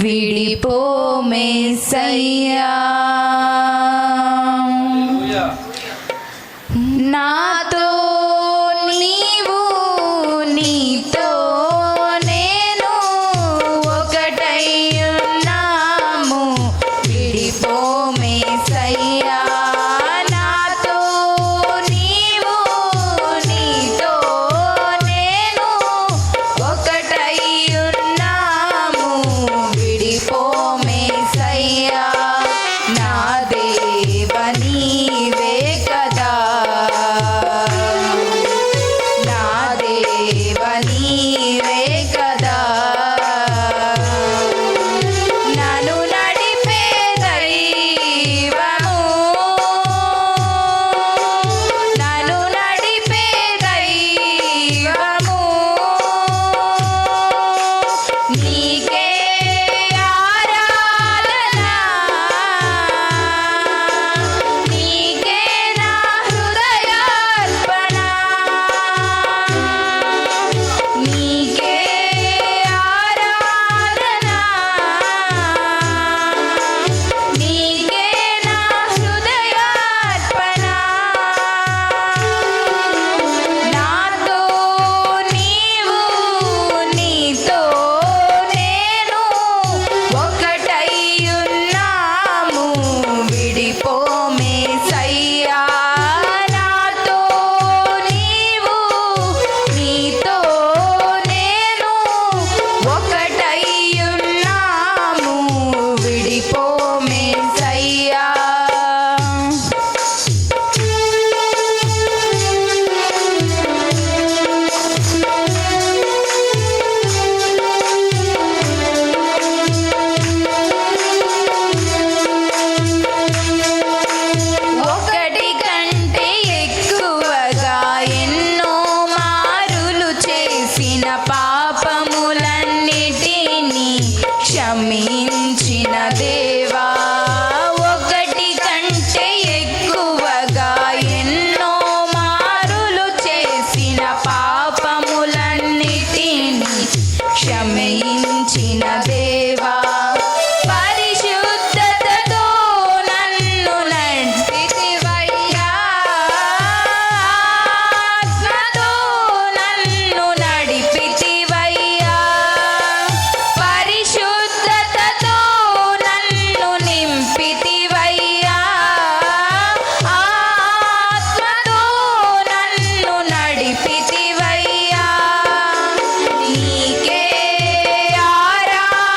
విడిపోమేసయ్యా. నాతో నీవు నీతో నేను ఒకటై ఉన్నాము, విడిపోమేసయ్యా. నాతో నీవు నీతో నేను ఒకటై ఉన్నాము, విడిపోమేసయ్యా. నా దేవ నీవే కదా, నా దేవ నీవే కదా, నన్ను నడిపే దైవము, నన్ను నడిపే దైవము. నీకే ఆరాధన, నీకే నా హృదయార్పణ, నీకే ఆరాధన, నీకే నా హృదయార్పణ. నాతో నీవు నీతో నేను ఒకటై ఉన్నాము, విడిపోమేసయ్యా. నాతో నీవు నీతో నేను ఒకటై ఉన్నాము, విడిపోమేసయ్యా. ఒకటి కంటే ఎక్కువగా ఎన్నో మారులు చేసిన పాపములన్నిటినీ క్షమించిన దేవా. ఒకటి కంటే ఎక్కువగా ఎన్నో మారులు చేసిన పాపములన్నిటినీ క్షమించిన దేవా. పరిశుద్ధతతో నన్ను నడిపితివయ్యా, ఆత్మతో నన్ను నడిపితివయ్యా. పరిశుద్ధతతో నన్ను నింపితివయ్యా, ఆత్మతో నన్ను నడిపితివయ్యా. నీకే ఆరాధన,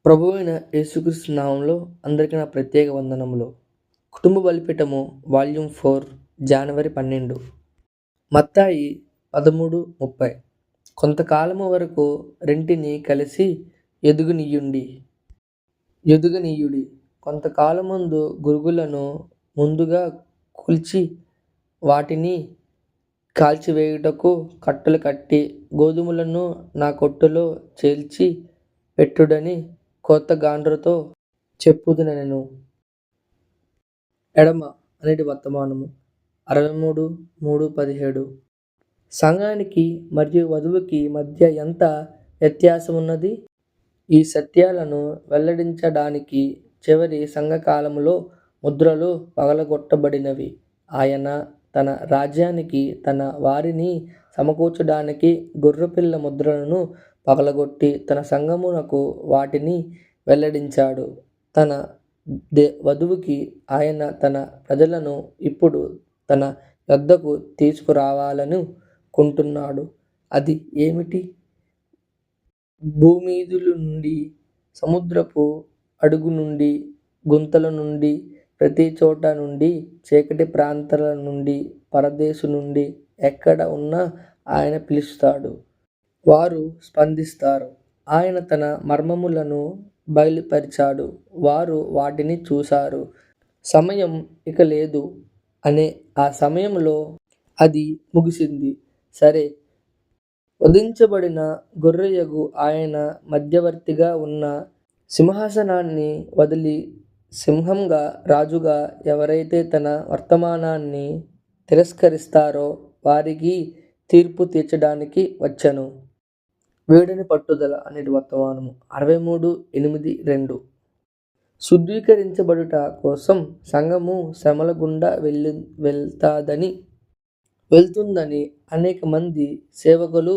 ప్రభువైన యేసుక్రీస్తు నామంలో అందరికీ నా ప్రత్యేక వందనములు. కుటుంబ బలిపీఠము వాల్యూమ్ 4 జనవరి 12. మత్తాయి 13:30. కొంతకాలము వరకు రెంటిని కలిసి ఎదుగనీయుడి. కొంతకాలమందు గురుగులను ముందుగా కూల్చి వాటిని కాల్చివేయుటకు కట్టలు కట్టి గోధుమలను నా కొట్టులో చేల్చి పెట్టుడని కొత్తగాండ్రతో చెప్పుదునెను. ఎడమ అనేటి వర్తమానము 63:3-17. సంఘానికి మరియు వధువుకి మధ్య ఎంత వ్యత్యాసమున్నది? ఈ సత్యాలను వెల్లడించడానికి చివరి సంఘకాలములో ముద్రలు పగలగొట్టబడినవి. ఆయన తన రాజ్యానికి తన వారిని సమకూర్చడానికి గొర్రెపిల్ల ముద్రలను పగలగొట్టి తన సంఘమునకు వాటిని వెల్లడించాడు. తన వధువుకి ఆయన తన ప్రజలను ఇప్పుడు తన యొద్దకు తీసుకురావాలను కుంటున్నాడు. అది ఏమిటి? భూమిదుల నుండి, సముద్రపు అడుగు నుండి, గుంతల నుండి, ప్రతి చోట నుండి, చీకటి ప్రాంతాల నుండి, పరదేశు నుండి ఎక్కడ ఉన్నా ఆయన పిలుస్తాడు. వారు స్పందిస్తారు. ఆయన తన మర్మములను బయలుపరిచాడు. వారు వాటిని చూశారు. సమయం ఇక లేదు అనే ఆ సమయంలో అది ముగిసింది. సరే, వధించబడిన గొర్రెయగు ఆయన మధ్యవర్తిగా ఉన్న సింహాసనాన్ని వదిలి సింహంగా రాజుగా ఎవరైతే తన వర్తమానాన్ని తిరస్కరిస్తారో వారికి తీర్పు తీర్చడానికి వచ్చెను. వీడని పట్టుదల అనేటి వర్తమానము 63:8-2. శుద్ధీకరించబడుట కోసం సంఘము శ్రమల గుండా వెళ్తుందని అనేక మంది సేవకులు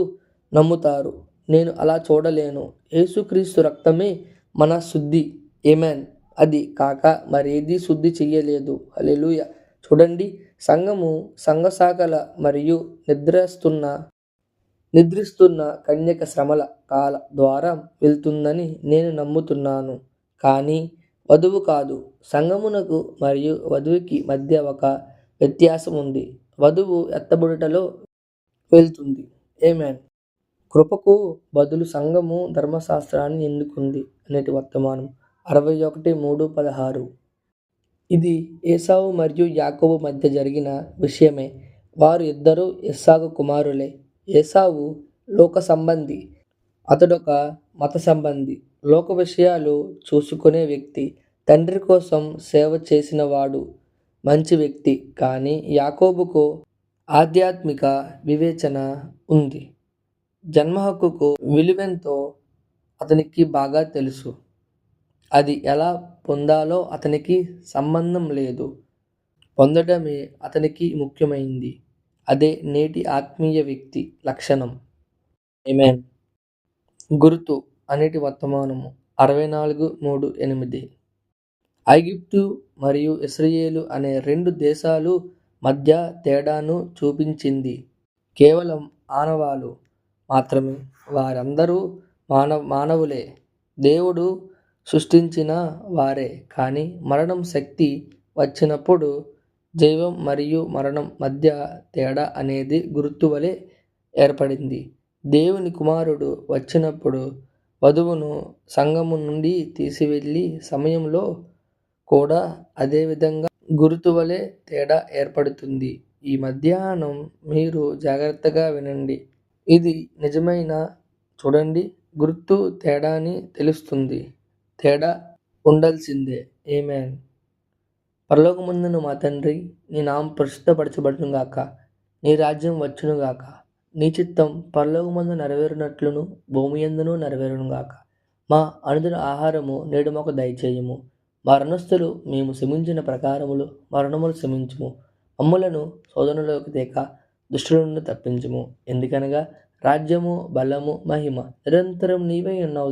నమ్ముతారు. నేను అలా చూడలేను. యేసుక్రీస్తు రక్తమే మన శుద్ధి. ఆమేన్. అది కాక మరేదీ శుద్ధి చెయ్యలేదు. హల్లెలూయా. చూడండి, సంఘము సంఘశాఖల మరియు నిద్రిస్తున్న కన్యక శ్రమల కాల ద్వారా వెళ్తుందని నేను నమ్ముతున్నాను. కానీ వధువు కాదు. సంఘమునకు మరియు వధువుకి మధ్య ఒక వ్యత్యాసం ఉంది. వధువు ఎత్తబడుటలో వెళ్తుంది. ఆమేన్. కృపకు బదులు సంఘము ధర్మశాస్త్రాన్ని ఎన్నుకుంది అనేటి వర్తమానం 61:3-16. ఇది ఏశావు మరియు యాకోబు మధ్య జరిగిన విషయమే. వారు ఇద్దరూ ఇస్సాకు కుమారులే. ఏశావు లోక సంబంధి, అతడొక మత సంబంధి, లోక విషయాలు చూసుకునే వ్యక్తి, తండ్రి కోసం సేవ చేసినవాడు, మంచి వ్యక్తి. కానీ యాకోబుకు ఆధ్యాత్మిక వివేచన ఉంది. జన్మ హక్కుకు విలువెంతో అతనికి బాగా తెలుసు. అది ఎలా పొందాలో అతనికి సంబంధం లేదు. పొందడమే అతనికి ముఖ్యమైంది. అదే నేటి ఆత్మీయ వ్యక్తి లక్షణం. ఆమేన్. గుర్తు అనేటి వర్తమానము 64:3-8. ఐగుప్తు మరియు ఇశ్రాయేలు అనే రెండు దేశాలు మధ్య తేడాను చూపించింది. కేవలం ఆనవాలు మాత్రమే. వారందరూ మానవులే, దేవుడు సృష్టించిన వారే. కానీ మరణం శక్తి వచ్చినప్పుడు జీవం మరియు మరణం మధ్య తేడా అనేది గుర్తు వలె ఏర్పడింది. దేవుని కుమారుడు వచ్చినప్పుడు వధువును సంఘము నుండి తీసివెళ్ళే సమయంలో కూడా అదే విధంగా గుర్తు వలె తేడా ఏర్పడుతుంది. ఈ మధ్యాహ్నం మీరు జాగ్రత్తగా వినండి. ఇది నిజమైన చూడండి, గుర్తు తేడాని తెలుస్తుంది. తేడా ఉండాల్సిందే. ఆమేన్. పరలోకమందున్న మా తండ్రి, నీ నామం పరిశుద్ధపరచబడునుగాక. నీ రాజ్యం వచ్చునుగాక. నీ చిత్తం పరలోకమందు నెరవేరునట్లును భూమియందును నెరవేరునుగాక. మా అనుదిన ఆహారము నేడు మాకు దయచేయము. మా రుణస్థులు మేము క్షమించిన ప్రకారములు మరణములు క్షమించుము. మమ్ములను శోధనలోకి తేక దుష్టుల నుండి తప్పించుము. ఎందుకనగా రాజ్యము, బలము, మహిమ నిరంతరం నీవే ఉన్నావు.